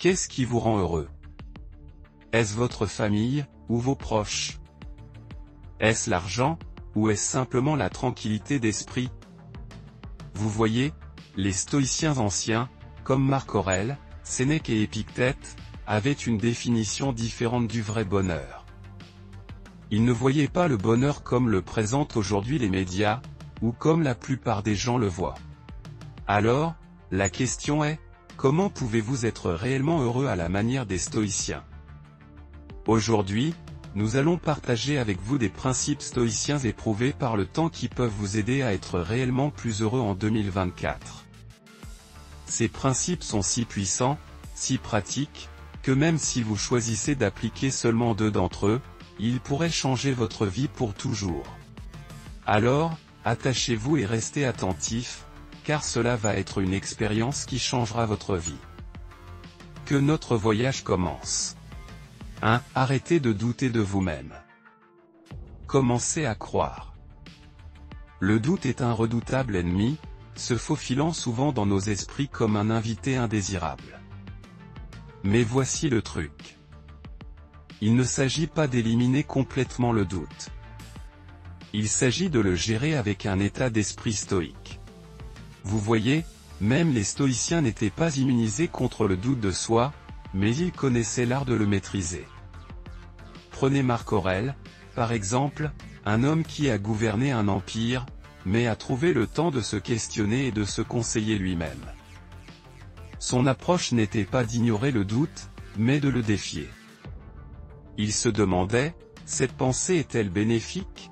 Qu'est-ce qui vous rend heureux? Est-ce votre famille, ou vos proches? Est-ce l'argent, ou est-ce simplement la tranquillité d'esprit? Vous voyez, les stoïciens anciens, comme Marc Aurèle, Sénèque et Épictète, avaient une définition différente du vrai bonheur. Ils ne voyaient pas le bonheur comme le présentent aujourd'hui les médias, ou comme la plupart des gens le voient. Alors, la question est, comment pouvez-vous être réellement heureux à la manière des stoïciens? Aujourd'hui, nous allons partager avec vous des principes stoïciens éprouvés par le temps qui peuvent vous aider à être réellement plus heureux en 2024. Ces principes sont si puissants, si pratiques, que même si vous choisissez d'appliquer seulement 2 d'entre eux, ils pourraient changer votre vie pour toujours. Alors, attachez-vous et restez attentifs, car cela va être une expérience qui changera votre vie. Que notre voyage commence. 1. Arrêtez de douter de vous-même. Commencez à croire. Le doute est un redoutable ennemi, se faufilant souvent dans nos esprits comme un invité indésirable. Mais voici le truc. Il ne s'agit pas d'éliminer complètement le doute. Il s'agit de le gérer avec un état d'esprit stoïque. Vous voyez, même les stoïciens n'étaient pas immunisés contre le doute de soi, mais ils connaissaient l'art de le maîtriser. Prenez Marc Aurèle, par exemple, un homme qui a gouverné un empire, mais a trouvé le temps de se questionner et de se conseiller lui-même. Son approche n'était pas d'ignorer le doute, mais de le défier. Il se demandait, cette pensée est-elle bénéfique?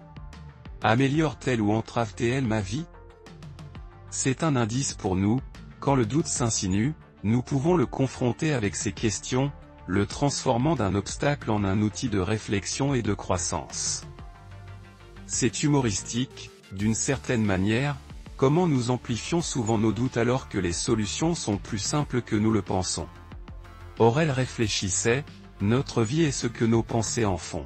Améliore-t-elle ou entrave-t-elle ma vie? C'est un indice pour nous, quand le doute s'insinue, nous pouvons le confronter avec ces questions, le transformant d'un obstacle en un outil de réflexion et de croissance. C'est humoristique, d'une certaine manière, comment nous amplifions souvent nos doutes alors que les solutions sont plus simples que nous le pensons. Aurèle réfléchissait, notre vie est ce que nos pensées en font.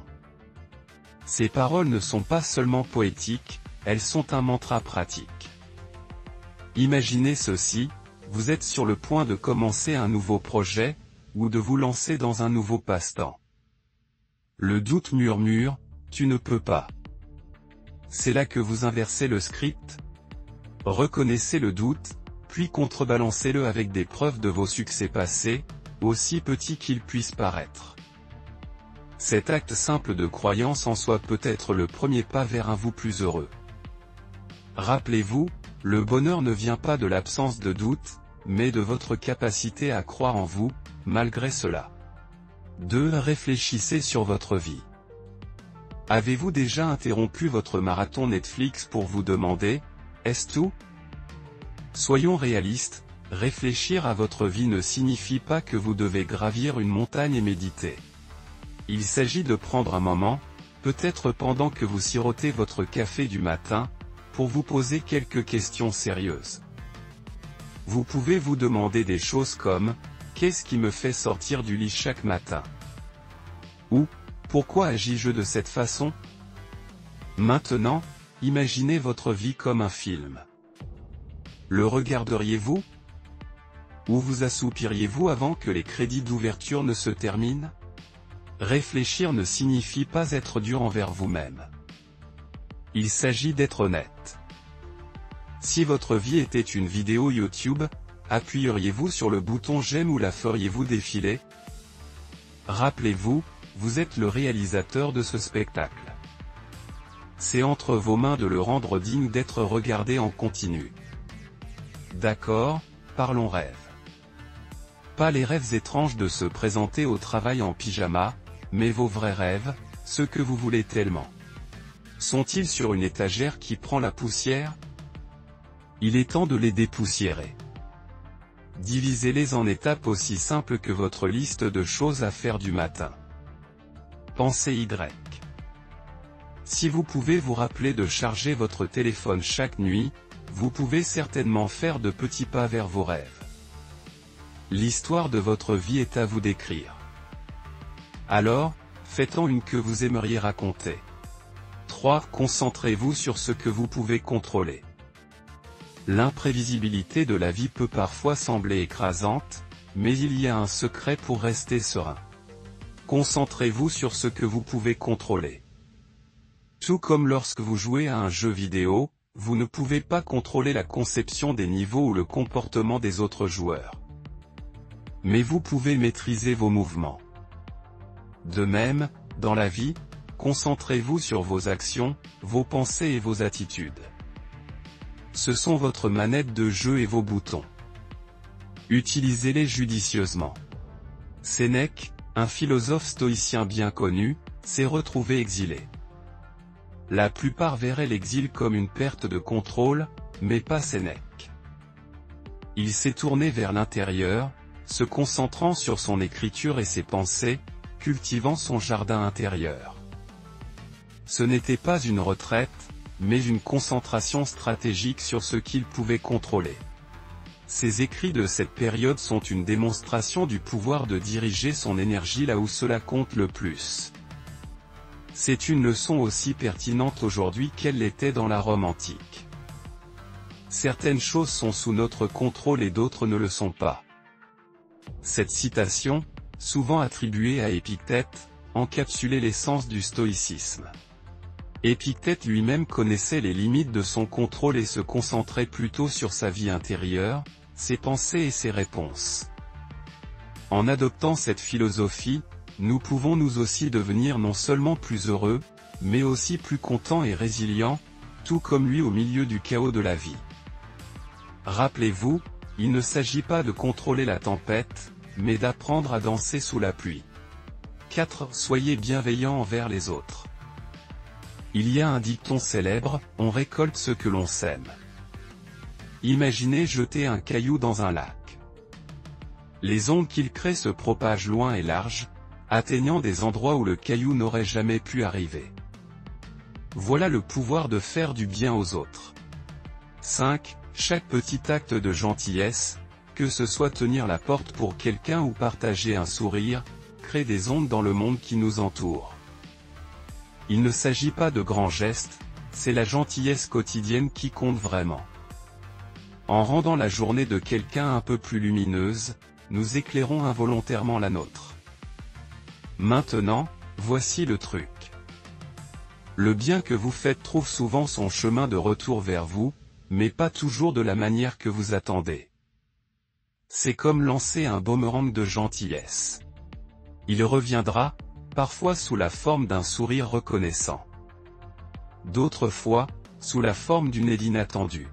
Ces paroles ne sont pas seulement poétiques, elles sont un mantra pratique. Imaginez ceci, vous êtes sur le point de commencer un nouveau projet, ou de vous lancer dans un nouveau passe-temps. Le doute murmure, tu ne peux pas. C'est là que vous inversez le script. Reconnaissez le doute, puis contrebalancez-le avec des preuves de vos succès passés, aussi petits qu'ils puissent paraître. Cet acte simple de croyance en soi peut être le premier pas vers un vous plus heureux. Rappelez-vous, le bonheur ne vient pas de l'absence de doute, mais de votre capacité à croire en vous, malgré cela. 2. Réfléchissez sur votre vie. Avez-vous déjà interrompu votre marathon Netflix pour vous demander, est-ce tout? Soyons réalistes, réfléchir à votre vie ne signifie pas que vous devez gravir une montagne et méditer. Il s'agit de prendre un moment, peut-être pendant que vous sirotez votre café du matin, pour vous poser quelques questions sérieuses. Vous pouvez vous demander des choses comme, qu'est-ce qui me fait sortir du lit chaque matin? Ou, pourquoi agis-je de cette façon? Maintenant, imaginez votre vie comme un film. Le regarderiez-vous? Ou vous assoupiriez-vous avant que les crédits d'ouverture ne se terminent? Réfléchir ne signifie pas être dur envers vous-même. Il s'agit d'être honnête. Si votre vie était une vidéo YouTube, appuyeriez-vous sur le bouton j'aime ou la feriez-vous défiler? Rappelez-vous, vous êtes le réalisateur de ce spectacle. C'est entre vos mains de le rendre digne d'être regardé en continu. D'accord, parlons rêves. Pas les rêves étranges de se présenter au travail en pyjama, mais vos vrais rêves, ceux que vous voulez tellement. Sont-ils sur une étagère qui prend la poussière? Il est temps de les dépoussiérer. Divisez-les en étapes aussi simples que votre liste de choses à faire du matin. Pensée Y. Si vous pouvez vous rappeler de charger votre téléphone chaque nuit, vous pouvez certainement faire de petits pas vers vos rêves. L'histoire de votre vie est à vous d'écrire. Alors, faites-en une que vous aimeriez raconter. 3. Concentrez-vous sur ce que vous pouvez contrôler. L'imprévisibilité de la vie peut parfois sembler écrasante, mais il y a un secret pour rester serein. Concentrez-vous sur ce que vous pouvez contrôler. Tout comme lorsque vous jouez à un jeu vidéo, vous ne pouvez pas contrôler la conception des niveaux ou le comportement des autres joueurs. Mais vous pouvez maîtriser vos mouvements. De même, dans la vie, concentrez-vous sur vos actions, vos pensées et vos attitudes. Ce sont votre manette de jeu et vos boutons. Utilisez-les judicieusement. Sénèque, un philosophe stoïcien bien connu, s'est retrouvé exilé. La plupart verraient l'exil comme une perte de contrôle, mais pas Sénèque. Il s'est tourné vers l'intérieur, se concentrant sur son écriture et ses pensées, cultivant son jardin intérieur. Ce n'était pas une retraite, mais une concentration stratégique sur ce qu'il pouvait contrôler. Ses écrits de cette période sont une démonstration du pouvoir de diriger son énergie là où cela compte le plus. C'est une leçon aussi pertinente aujourd'hui qu'elle l'était dans la Rome antique. Certaines choses sont sous notre contrôle et d'autres ne le sont pas. Cette citation, souvent attribuée à Épictète, encapsulait l'essence du stoïcisme. Épictète lui-même connaissait les limites de son contrôle et se concentrait plutôt sur sa vie intérieure, ses pensées et ses réponses. En adoptant cette philosophie, nous pouvons nous aussi devenir non seulement plus heureux, mais aussi plus contents et résilients, tout comme lui au milieu du chaos de la vie. Rappelez-vous, il ne s'agit pas de contrôler la tempête, mais d'apprendre à danser sous la pluie. 4. Soyez bienveillants envers les autres. Il y a un dicton célèbre, on récolte ce que l'on sème. Imaginez jeter un caillou dans un lac. Les ondes qu'il crée se propagent loin et large, atteignant des endroits où le caillou n'aurait jamais pu arriver. Voilà le pouvoir de faire du bien aux autres. 5. Chaque petit acte de gentillesse, que ce soit tenir la porte pour quelqu'un ou partager un sourire, crée des ondes dans le monde qui nous entoure. Il ne s'agit pas de grands gestes, c'est la gentillesse quotidienne qui compte vraiment. En rendant la journée de quelqu'un un peu plus lumineuse, nous éclairons involontairement la nôtre. Maintenant, voici le truc. Le bien que vous faites trouve souvent son chemin de retour vers vous, mais pas toujours de la manière que vous attendez. C'est comme lancer un boomerang de gentillesse. Il reviendra, parfois sous la forme d'un sourire reconnaissant. D'autres fois, sous la forme d'une aide inattendue.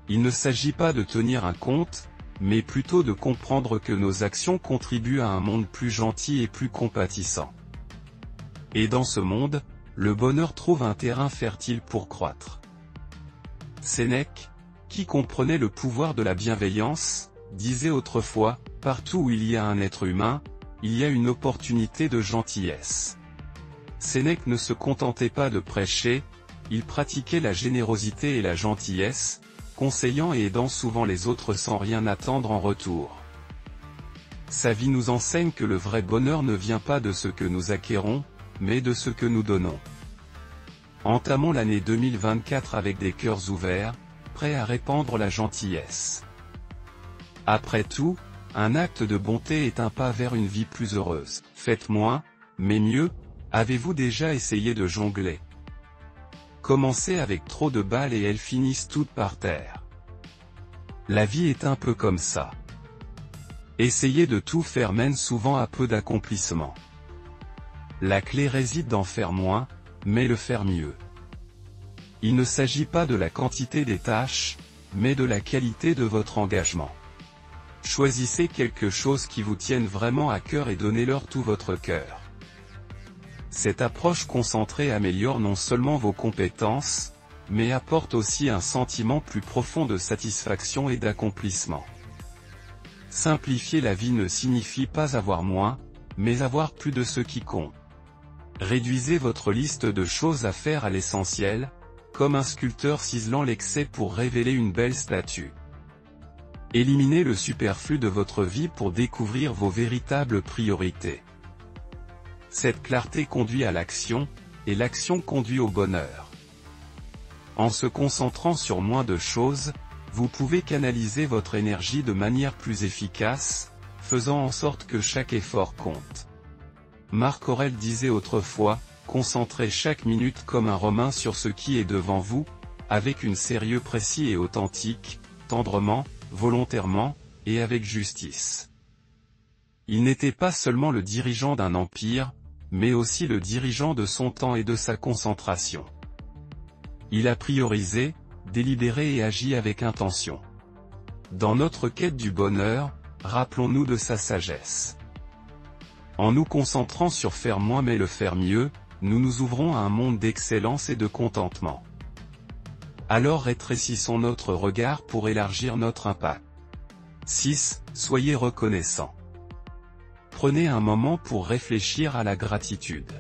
Il ne s'agit pas de tenir un compte, mais plutôt de comprendre que nos actions contribuent à un monde plus gentil et plus compatissant. Et dans ce monde, le bonheur trouve un terrain fertile pour croître. Sénèque, qui comprenait le pouvoir de la bienveillance, disait autrefois, partout où il y a un être humain, il y a une opportunité de gentillesse. Sénèque ne se contentait pas de prêcher, il pratiquait la générosité et la gentillesse, conseillant et aidant souvent les autres sans rien attendre en retour. Sa vie nous enseigne que le vrai bonheur ne vient pas de ce que nous acquérons, mais de ce que nous donnons. Entamons l'année 2024 avec des cœurs ouverts, prêts à répandre la gentillesse. Après tout, un acte de bonté est un pas vers une vie plus heureuse. Faites moins, mais mieux. Avez-vous déjà essayé de jongler? Commencez avec trop de balles et elles finissent toutes par terre. La vie est un peu comme ça. Essayer de tout faire mène souvent à peu d'accomplissement. La clé réside d'en faire moins, mais le faire mieux. Il ne s'agit pas de la quantité des tâches, mais de la qualité de votre engagement. Choisissez quelque chose qui vous tienne vraiment à cœur et donnez-leur tout votre cœur. Cette approche concentrée améliore non seulement vos compétences, mais apporte aussi un sentiment plus profond de satisfaction et d'accomplissement. Simplifier la vie ne signifie pas avoir moins, mais avoir plus de ce qui compte. Réduisez votre liste de choses à faire à l'essentiel, comme un sculpteur ciselant l'excès pour révéler une belle statue. Éliminez le superflu de votre vie pour découvrir vos véritables priorités. Cette clarté conduit à l'action, et l'action conduit au bonheur. En se concentrant sur moins de choses, vous pouvez canaliser votre énergie de manière plus efficace, faisant en sorte que chaque effort compte. Marc Aurèle disait autrefois, concentrez chaque minute comme un Romain sur ce qui est devant vous, avec un sérieux précis et authentique, tendrement, volontairement, et avec justice. Il n'était pas seulement le dirigeant d'un empire, mais aussi le dirigeant de son temps et de sa concentration. Il a priorisé, délibéré et agi avec intention. Dans notre quête du bonheur, rappelons-nous de sa sagesse. En nous concentrant sur faire moins mais le faire mieux, nous nous ouvrons à un monde d'excellence et de contentement. Alors rétrécissons notre regard pour élargir notre impact. 6. Soyez reconnaissant. Prenez un moment pour réfléchir à la gratitude.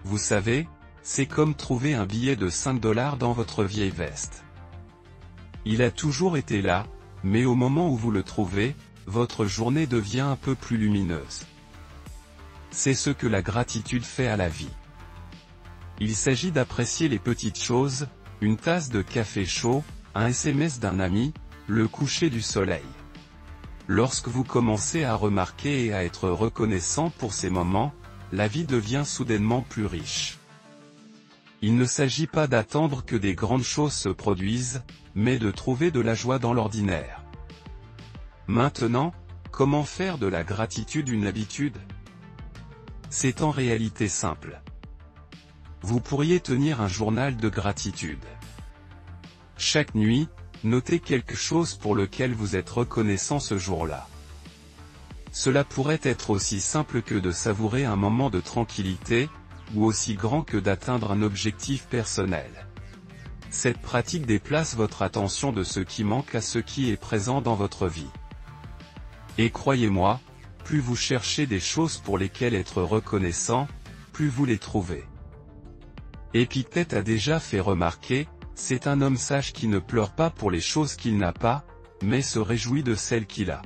Vous savez, c'est comme trouver un billet de 5 $ dans votre vieille veste. Il a toujours été là, mais au moment où vous le trouvez, votre journée devient un peu plus lumineuse. C'est ce que la gratitude fait à la vie. Il s'agit d'apprécier les petites choses, une tasse de café chaud, un SMS d'un ami, le coucher du soleil. Lorsque vous commencez à remarquer et à être reconnaissant pour ces moments, la vie devient soudainement plus riche. Il ne s'agit pas d'attendre que des grandes choses se produisent, mais de trouver de la joie dans l'ordinaire. Maintenant, comment faire de la gratitude une habitude ? C'est en réalité simple. Vous pourriez tenir un journal de gratitude. Chaque nuit, notez quelque chose pour lequel vous êtes reconnaissant ce jour-là. Cela pourrait être aussi simple que de savourer un moment de tranquillité, ou aussi grand que d'atteindre un objectif personnel. Cette pratique déplace votre attention de ce qui manque à ce qui est présent dans votre vie. Et croyez-moi, plus vous cherchez des choses pour lesquelles être reconnaissant, plus vous les trouvez. Épictète a déjà fait remarquer, c'est un homme sage qui ne pleure pas pour les choses qu'il n'a pas, mais se réjouit de celles qu'il a.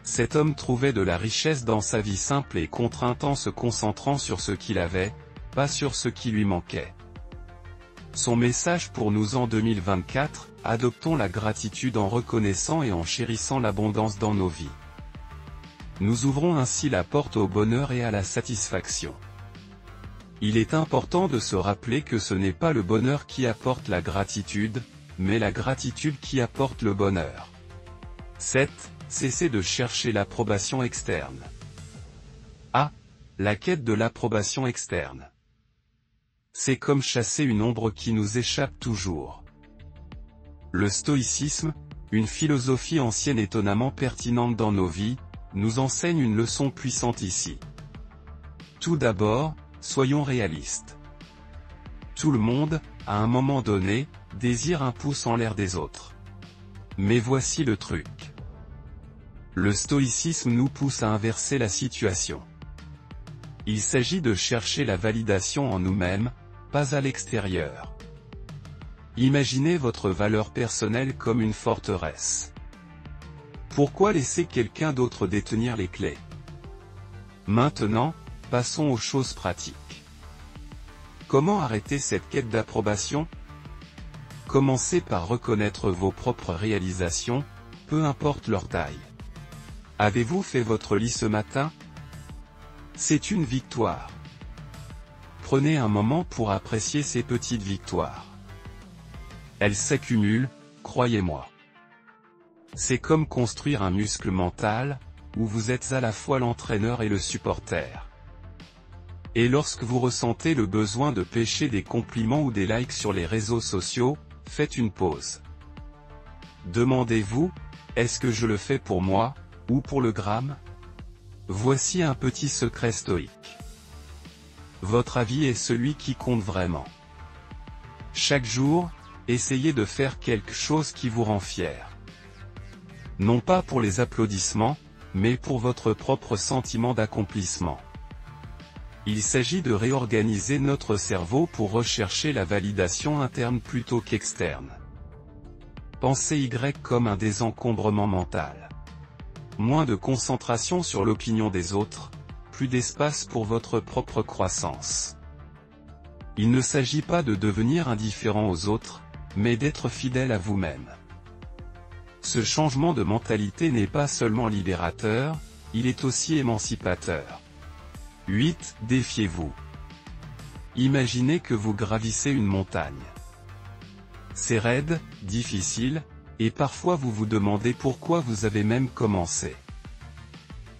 Cet homme trouvait de la richesse dans sa vie simple et contrainte en se concentrant sur ce qu'il avait, pas sur ce qui lui manquait. Son message pour nous en 2024, adoptons la gratitude en reconnaissant et en chérissant l'abondance dans nos vies. Nous ouvrons ainsi la porte au bonheur et à la satisfaction. Il est important de se rappeler que ce n'est pas le bonheur qui apporte la gratitude, mais la gratitude qui apporte le bonheur. 7. Cessez de chercher l'approbation externe. A. La quête de l'approbation externe. C'est comme chasser une ombre qui nous échappe toujours. Le stoïcisme, une philosophie ancienne étonnamment pertinente dans nos vies, nous enseigne une leçon puissante ici. Tout d'abord, soyons réalistes. Tout le monde, à un moment donné, désire un pouce en l'air des autres. Mais voici le truc. Le stoïcisme nous pousse à inverser la situation. Il s'agit de chercher la validation en nous-mêmes, pas à l'extérieur. Imaginez votre valeur personnelle comme une forteresse. Pourquoi laisser quelqu'un d'autre détenir les clés? Maintenant, passons aux choses pratiques. Comment arrêter cette quête d'approbation? Commencez par reconnaître vos propres réalisations, peu importe leur taille. Avez-vous fait votre lit ce matin? C'est une victoire. Prenez un moment pour apprécier ces petites victoires. Elles s'accumulent, croyez-moi. C'est comme construire un muscle mental, où vous êtes à la fois l'entraîneur et le supporter. Et lorsque vous ressentez le besoin de pêcher des compliments ou des likes sur les réseaux sociaux, faites une pause. Demandez-vous, est-ce que je le fais pour moi, ou pour le gramme? Voici un petit secret stoïque. Votre avis est celui qui compte vraiment. Chaque jour, essayez de faire quelque chose qui vous rend fier. Non pas pour les applaudissements, mais pour votre propre sentiment d'accomplissement. Il s'agit de réorganiser notre cerveau pour rechercher la validation interne plutôt qu'externe. Pensez Y comme un désencombrement mental. Moins de concentration sur l'opinion des autres, plus d'espace pour votre propre croissance. Il ne s'agit pas de devenir indifférent aux autres, mais d'être fidèle à vous-même. Ce changement de mentalité n'est pas seulement libérateur, il est aussi émancipateur. 8. Défiez-vous. Imaginez que vous gravissez une montagne. C'est raide, difficile, et parfois vous vous demandez pourquoi vous avez même commencé.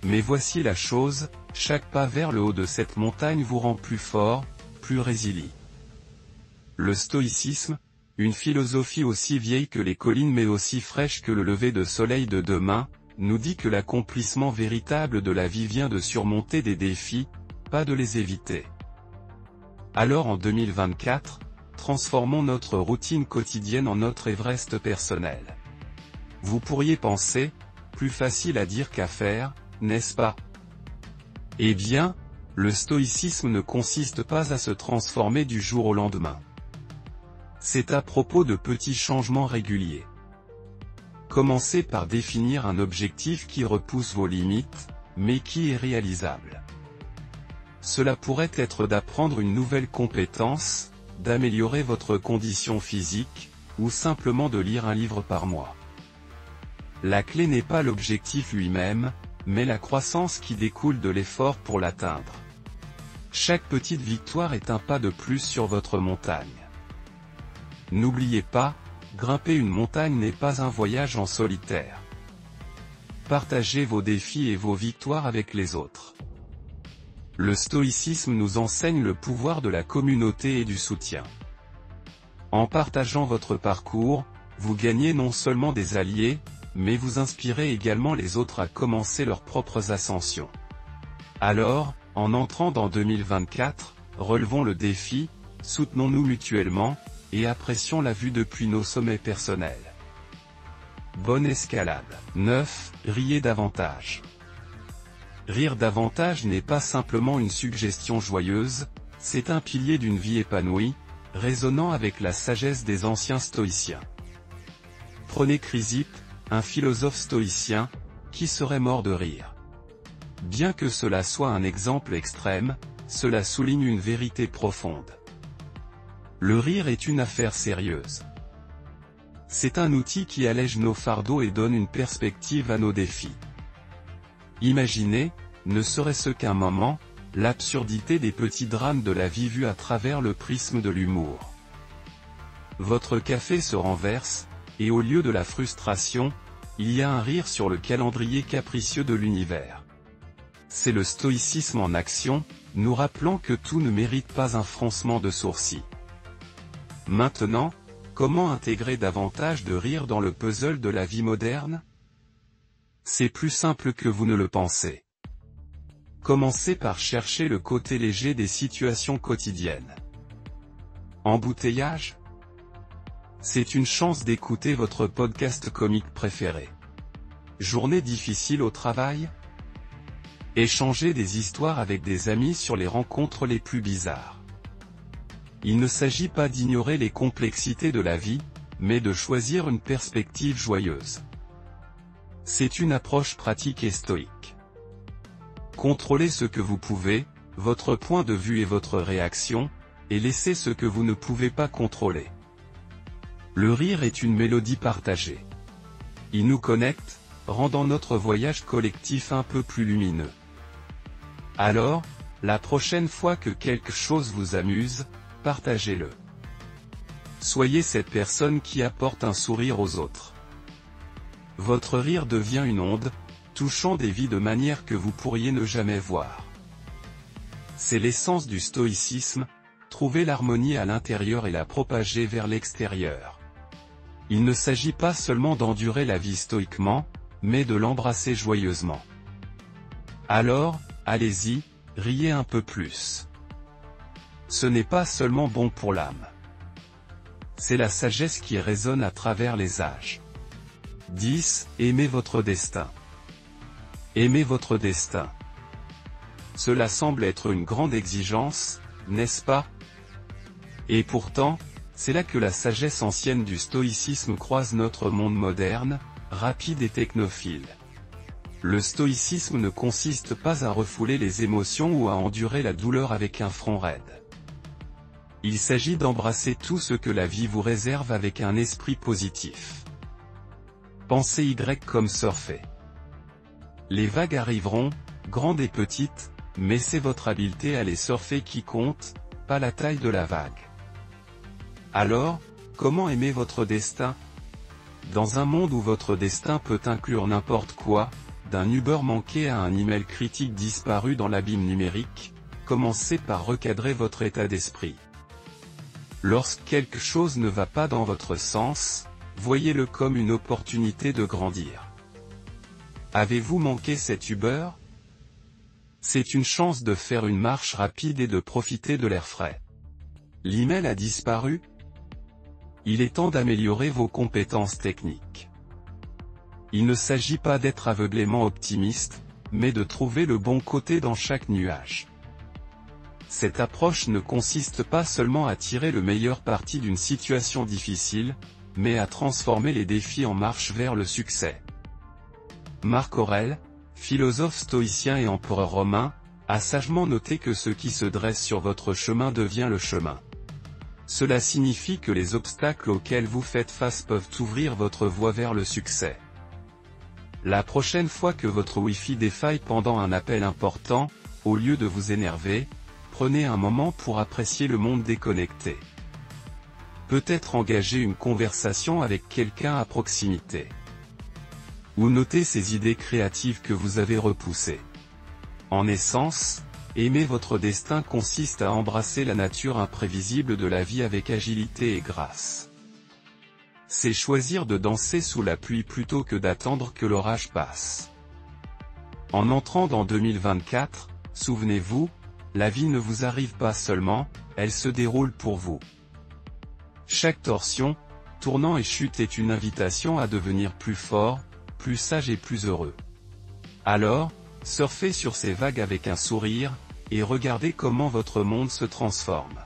Mais voici la chose, chaque pas vers le haut de cette montagne vous rend plus fort, plus résilient. Le stoïcisme, une philosophie aussi vieille que les collines mais aussi fraîche que le lever de soleil de demain, nous dit que l'accomplissement véritable de la vie vient de surmonter des défis, pas de les éviter. Alors en 2024, transformons notre routine quotidienne en notre Everest personnel. Vous pourriez penser, plus facile à dire qu'à faire, n'est-ce pas? Eh bien, le stoïcisme ne consiste pas à se transformer du jour au lendemain. C'est à propos de petits changements réguliers. Commencez par définir un objectif qui repousse vos limites, mais qui est réalisable. Cela pourrait être d'apprendre une nouvelle compétence, d'améliorer votre condition physique, ou simplement de lire un livre par mois. La clé n'est pas l'objectif lui-même, mais la croissance qui découle de l'effort pour l'atteindre. Chaque petite victoire est un pas de plus sur votre montagne. N'oubliez pas, grimper une montagne n'est pas un voyage en solitaire. Partagez vos défis et vos victoires avec les autres. Le stoïcisme nous enseigne le pouvoir de la communauté et du soutien. En partageant votre parcours, vous gagnez non seulement des alliés, mais vous inspirez également les autres à commencer leurs propres ascensions. Alors, en entrant dans 2024, relevons le défi, soutenons-nous mutuellement, et apprécions la vue depuis nos sommets personnels. Bonne escalade. 9. Riez davantage. Rire davantage n'est pas simplement une suggestion joyeuse, c'est un pilier d'une vie épanouie, résonnant avec la sagesse des anciens stoïciens. Prenez Chrysippe, un philosophe stoïcien, qui serait mort de rire. Bien que cela soit un exemple extrême, cela souligne une vérité profonde. Le rire est une affaire sérieuse. C'est un outil qui allège nos fardeaux et donne une perspective à nos défis. Imaginez, ne serait-ce qu'un moment, l'absurdité des petits drames de la vie vus à travers le prisme de l'humour. Votre café se renverse, et au lieu de la frustration, il y a un rire sur le calendrier capricieux de l'univers. C'est le stoïcisme en action, nous rappelant que tout ne mérite pas un froncement de sourcils. Maintenant, comment intégrer davantage de rire dans le puzzle de la vie moderne? C'est plus simple que vous ne le pensez. Commencez par chercher le côté léger des situations quotidiennes. Embouteillage? C'est une chance d'écouter votre podcast comique préféré. Journée difficile au travail? Échangez des histoires avec des amis sur les rencontres les plus bizarres. Il ne s'agit pas d'ignorer les complexités de la vie, mais de choisir une perspective joyeuse. C'est une approche pratique et stoïque. Contrôlez ce que vous pouvez, votre point de vue et votre réaction, et laissez ce que vous ne pouvez pas contrôler. Le rire est une mélodie partagée. Il nous connecte, rendant notre voyage collectif un peu plus lumineux. Alors, la prochaine fois que quelque chose vous amuse, partagez-le. Soyez cette personne qui apporte un sourire aux autres. Votre rire devient une onde, touchant des vies de manière que vous pourriez ne jamais voir. C'est l'essence du stoïcisme, trouver l'harmonie à l'intérieur et la propager vers l'extérieur. Il ne s'agit pas seulement d'endurer la vie stoïquement, mais de l'embrasser joyeusement. Alors, allez-y, riez un peu plus. Ce n'est pas seulement bon pour l'âme. C'est la sagesse qui résonne à travers les âges. 10. Aimez votre destin. Aimez votre destin. Cela semble être une grande exigence, n'est-ce pas? Et pourtant, c'est là que la sagesse ancienne du stoïcisme croise notre monde moderne, rapide et technophile. Le stoïcisme ne consiste pas à refouler les émotions ou à endurer la douleur avec un front raide. Il s'agit d'embrasser tout ce que la vie vous réserve avec un esprit positif. Pensez Y comme surfer. Les vagues arriveront, grandes et petites, mais c'est votre habileté à les surfer qui compte, pas la taille de la vague. Alors, comment aimer votre destin? Dans un monde où votre destin peut inclure n'importe quoi, d'un Uber manqué à un email critique disparu dans l'abîme numérique, commencez par recadrer votre état d'esprit. Lorsque quelque chose ne va pas dans votre sens, voyez-le comme une opportunité de grandir. Avez-vous manqué cet Uber? C'est une chance de faire une marche rapide et de profiter de l'air frais. L'email a disparu? Il est temps d'améliorer vos compétences techniques. Il ne s'agit pas d'être aveuglément optimiste, mais de trouver le bon côté dans chaque nuage. Cette approche ne consiste pas seulement à tirer le meilleur parti d'une situation difficile, mais à transformer les défis en marche vers le succès. Marc Aurèle, philosophe stoïcien et empereur romain, a sagement noté que ce qui se dresse sur votre chemin devient le chemin. Cela signifie que les obstacles auxquels vous faites face peuvent ouvrir votre voie vers le succès. La prochaine fois que votre Wi-Fi défaille pendant un appel important, au lieu de vous énerver, prenez un moment pour apprécier le monde déconnecté. Peut-être engager une conversation avec quelqu'un à proximité. Ou noter ces idées créatives que vous avez repoussées. En essence, aimer votre destin consiste à embrasser la nature imprévisible de la vie avec agilité et grâce. C'est choisir de danser sous la pluie plutôt que d'attendre que l'orage passe. En entrant dans 2024, souvenez-vous, la vie ne vous arrive pas seulement, elle se déroule pour vous. Chaque torsion, tournant et chute est une invitation à devenir plus fort, plus sage et plus heureux. Alors, surfez sur ces vagues avec un sourire, et regardez comment votre monde se transforme.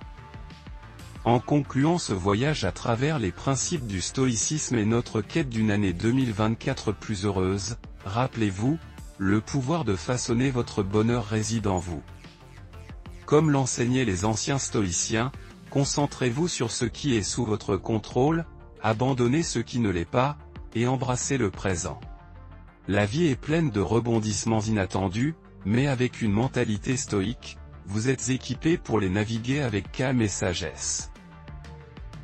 En concluant ce voyage à travers les principes du stoïcisme et notre quête d'une année 2024 plus heureuse, rappelez-vous, le pouvoir de façonner votre bonheur réside en vous. Comme l'enseignaient les anciens stoïciens, concentrez-vous sur ce qui est sous votre contrôle, abandonnez ce qui ne l'est pas, et embrassez le présent. La vie est pleine de rebondissements inattendus, mais avec une mentalité stoïque, vous êtes équipé pour les naviguer avec calme et sagesse.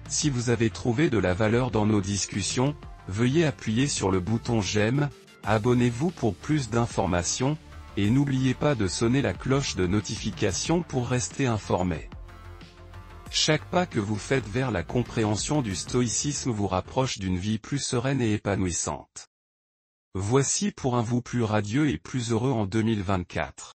Si vous avez trouvé de la valeur dans nos discussions, veuillez appuyer sur le bouton j'aime, abonnez-vous pour plus d'informations, et n'oubliez pas de sonner la cloche de notification pour rester informé. Chaque pas que vous faites vers la compréhension du stoïcisme vous rapproche d'une vie plus sereine et épanouissante. Voici pour un vous plus radieux et plus heureux en 2024.